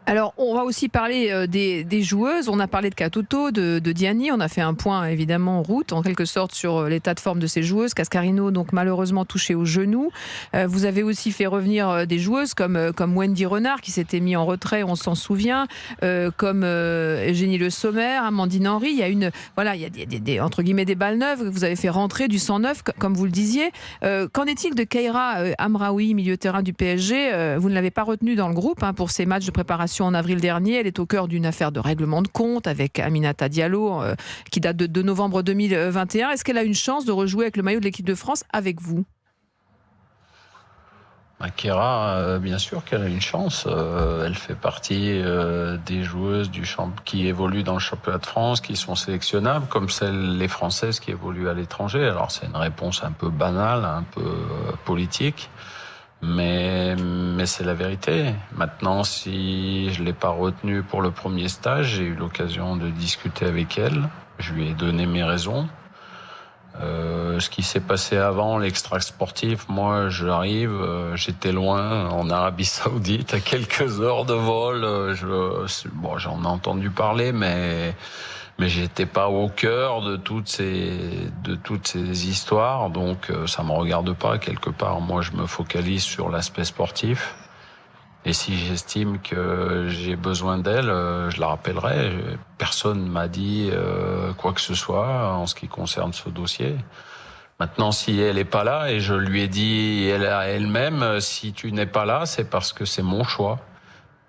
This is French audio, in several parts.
Alors, on va aussi parler des joueuses. On a parlé de Katoto, de Diani. On a fait un point, évidemment, en route, en quelque sorte, sur l'état de forme de ces joueuses. Cascarino, donc, malheureusement touché au genou. Vous avez aussi fait revenir des joueuses comme Wendy Renard, qui s'était mis en retrait, on s'en souvient, comme Eugénie Le Sommer, Amandine Henry. Il y a il y a entre guillemets, des balles neuves. Vous avez fait rentrer du sang neuf, comme vous le disiez. Qu'en est-il de Keira Amraoui, milieu terrain du PSG? Vous ne l'avez pas retenue dans le groupe pour ces matchs de préparation en avril dernier. Elle est au cœur d'une affaire de règlement de compte avec Aminata Diallo qui date de novembre 2021. Est-ce qu'elle a une chance de rejouer avec le maillot de l'équipe de France avec vous? Keira, bien sûr qu'elle a une chance. Elle fait partie des joueuses qui évoluent dans le championnat de France, qui sont sélectionnables, comme les Françaises qui évoluent à l'étranger. Alors c'est une réponse un peu banale, un peu politique. Mais c'est la vérité. Maintenant, si je l'ai pas retenue pour le premier stage, j'ai eu l'occasion de discuter avec elle. Je lui ai donné mes raisons. Ce qui s'est passé avant, l'extra sportif, moi j'arrive, j'étais loin en Arabie Saoudite, à quelques heures de vol. J'en ai entendu parler, mais j'étais pas au cœur de toutes ces histoires, donc ça me regarde pas quelque part. Moi, je me focalise sur l'aspect sportif. Et si j'estime que j'ai besoin d'elle, je la rappellerai. Personne m'a dit quoi que ce soit en ce qui concerne ce dossier. Maintenant, si elle est pas là, et je lui ai dit elle-même, si tu n'es pas là, c'est parce que c'est mon choix.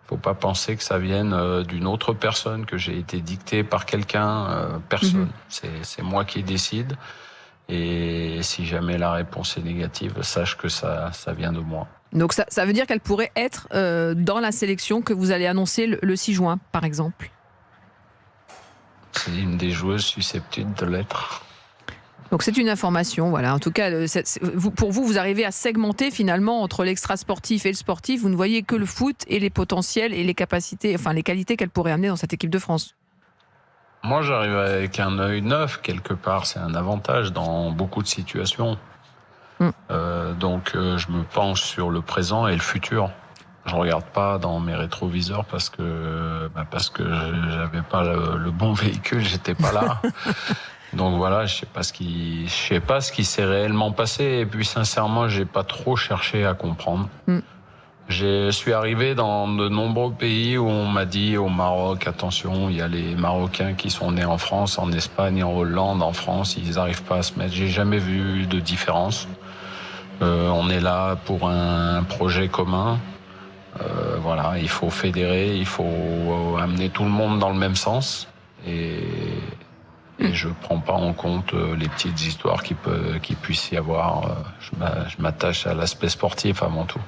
Faut pas penser que ça vienne d'une autre personne, que j'ai été dicté par quelqu'un. Personne. C'est moi qui décide. Et si jamais la réponse est négative, sache que ça vient de moi. Donc ça veut dire qu'elle pourrait être dans la sélection que vous allez annoncer le 6 juin, par exemple. C'est une des joueuses susceptibles de l'être. Donc c'est une information, voilà. En tout cas, pour vous, vous arrivez à segmenter finalement entre l'extra-sportif et le sportif. Vous ne voyez que le foot et les potentiels et les capacités, enfin les qualités qu'elle pourrait amener dans cette équipe de France. Moi, j'arrive avec un œil neuf, quelque part. C'est un avantage dans beaucoup de situations. Donc, je me penche sur le présent et le futur. Je regarde pas dans mes rétroviseurs parce que j'avais pas le bon véhicule, j'étais pas là. Donc voilà, je sais pas ce qui s'est réellement passé. Et puis, sincèrement, j'ai pas trop cherché à comprendre. Je suis arrivé dans de nombreux pays où on m'a dit, au Maroc, attention, il y a les Marocains qui sont nés en France, en Espagne, en Hollande, en France, ils n'arrivent pas à se mettre. J'ai jamais vu de différence. On est là pour un projet commun. Voilà, il faut fédérer, il faut amener tout le monde dans le même sens. Et je prends pas en compte les petites histoires qui puissent y avoir. Je m'attache à l'aspect sportif avant tout.